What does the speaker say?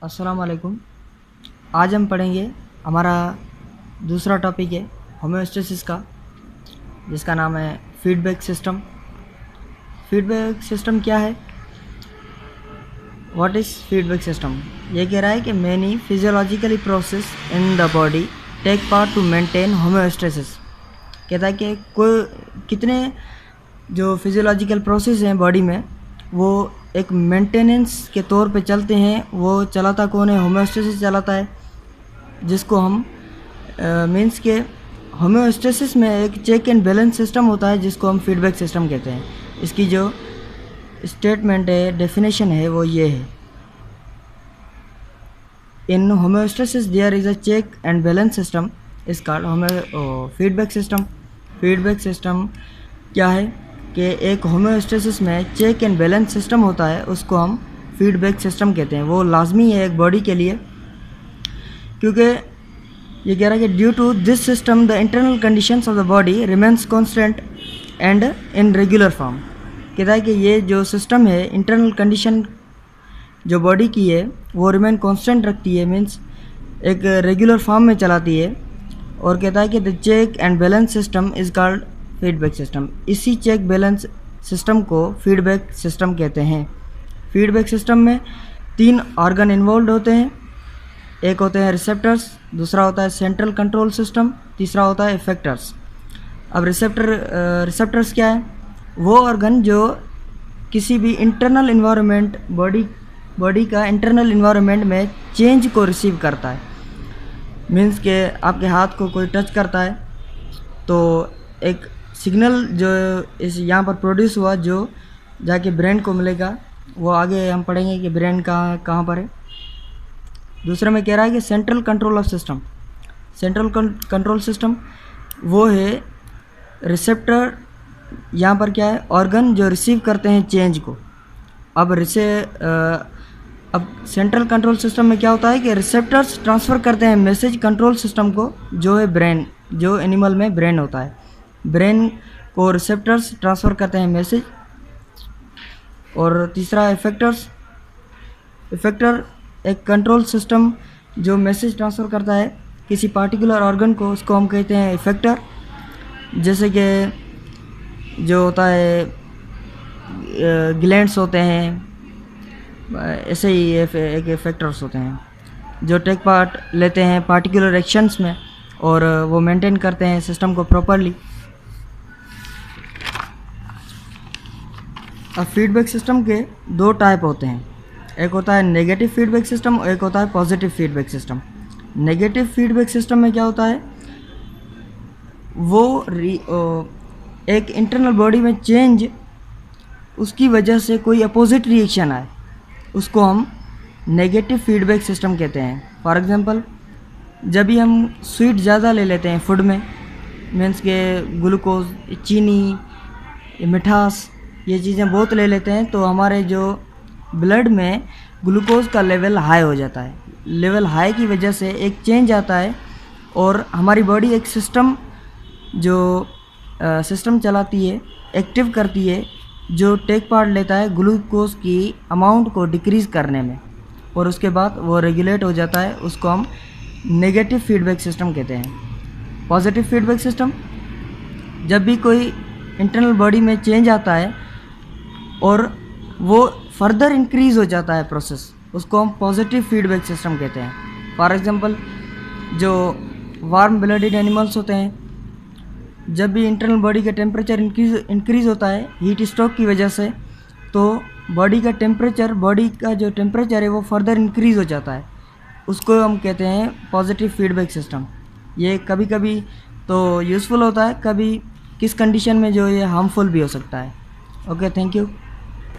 अस्सलाम वालेकुम। आज हम पढ़ेंगे, हमारा दूसरा टॉपिक है होम्योस्टेसिस का, जिसका नाम है फीडबैक सिस्टम। फीडबैक सिस्टम क्या है? What is feedback system? ये कह रहा है कि many physiologically process in the body take part to maintain homeostasis. कहता है कि कोई कितने जो फिजियोलॉजिकल प्रोसेस हैं बॉडी में, वो एक मेंटेनेंस के तौर पे चलते हैं। वो चलाता कौन है? होम्योस्टेसिस चलाता है, जिसको हम मीन्स के होम्योस्टेसिस में एक चेक एंड बैलेंस सिस्टम होता है, जिसको हम फीडबैक सिस्टम कहते हैं। इसकी जो स्टेटमेंट है, डेफिनेशन है, वो ये है, in homeostasis there is a check and balance system is called feedback system. Feedback system क्या है कि एक होम्योस्टेसिस में चेक एंड बैलेंस सिस्टम होता है, उसको हम फीडबैक सिस्टम कहते हैं। वो लाजमी है एक बॉडी के लिए, क्योंकि ये कह रहा है कि due to this system the internal conditions of the body remains constant and in regular form. कहता है कि ये जो सिस्टम है, इंटरनल कंडीशन जो बॉडी की है वो रिमेन कांस्टेंट रखती है, मीन्स एक रेगुलर फॉर्म में चलाती है। और कहता है कि the check and balance system is called feedback system. इसी चेक बैलेंस सिस्टम को फीडबैक सिस्टम कहते हैं। फीडबैक सिस्टम में 3 ऑर्गन इन्वॉल्व होते हैं। एक होते हैं रिसेप्टर्स, दूसरा होता है सेंट्रल कंट्रोल सिस्टम, तीसरा होता है इफेक्टर्स। अब रिसेप्टर्स क्या है? वो ऑर्गन जो किसी भी इंटरनल इन्वायरमेंट, बॉडी का इंटरनल इन्वायरमेंट में चेंज को रिसीव करता है। मीन्स के आपके हाथ को कोई टच करता है तो एक सिग्नल जो इस यहाँ पर प्रोड्यूस हुआ, जो जाके ब्रेन को मिलेगा। वो आगे हम पढ़ेंगे कि ब्रेन कहाँ पर है। दूसरे में कह रहा है कि central control of system. Central control system वो है रिसेप्टर, यहाँ पर क्या है? ऑर्गन जो रिसीव करते हैं चेंज को। अब सेंट्रल कंट्रोल सिस्टम में क्या होता है कि रिसेप्टर्स ट्रांसफ़र करते हैं मैसेज कंट्रोल सिस्टम को, जो है ब्रेन, जो एनिमल में ब्रेन होता है। ब्रेन को रिसेप्टर्स ट्रांसफ़र करते हैं मैसेज। और तीसरा इफेक्टर एक कंट्रोल सिस्टम जो मैसेज ट्रांसफ़र करता है किसी पार्टिकुलर ऑर्गन को, उसको हम कहते हैं इफेक्टर। जैसे कि जो होता है ग्लैंड्स होते हैं, ऐसे ही एक इफेक्टर्स होते हैं जो टेक पार्ट लेते हैं पार्टिकुलर एक्शंस में, और वो मेंटेन करते हैं सिस्टम को प्रॉपरली। अब फीडबैक सिस्टम के 2 टाइप होते हैं। एक होता है नेगेटिव फीडबैक सिस्टम और एक होता है positive feedback system. Negative feedback system में क्या होता है? वो एक इंटरनल बॉडी में चेंज, उसकी वजह से कोई अपोजिट रिएक्शन आए, उसको हम नेगेटिव फीडबैक सिस्टम कहते हैं। फॉर एग्जांपल, जब भी हम स्वीट ज़्यादा ले लेते हैं फूड में, मीन्स के ग्लूकोज, चीनी, मिठास, ये चीज़ें बहुत ले लेते हैं, तो हमारे जो ब्लड में ग्लूकोज का लेवल हाई हो जाता है। लेवल हाई की वजह से एक चेंज आता है, और हमारी बॉडी एक सिस्टम चलाती है, एक्टिव करती है, जो टेक पार्ट लेता है ग्लूकोज की अमाउंट को डिक्रीज़ करने में, और उसके बाद वो रेगुलेट हो जाता है। उसको हम नेगेटिव फीडबैक सिस्टम कहते हैं। पॉजिटिव फीडबैक सिस्टम, जब भी कोई इंटरनल बॉडी में चेंज आता है और वो फर्दर इंक्रीज़ हो जाता है प्रोसेस, उसको हम पॉजिटिव फीडबैक सिस्टम कहते हैं। फॉर एग्जांपल, जो वार्म ब्लडेड एनिमल्स होते हैं, जब भी इंटरनल बॉडी का टेम्परेचर इंक्रीज़ होता है हीट स्ट्रोक की वजह से, तो बॉडी का जो टेम्परेचर है वो फर्दर इंक्रीज़ हो जाता है। उसको हम कहते हैं पॉजिटिव फीडबैक सिस्टम। ये कभी कभी तो यूज़फुल होता है, कभी किस कंडीशन में जो ये हार्मफुल भी हो सकता है। Okay, thank you.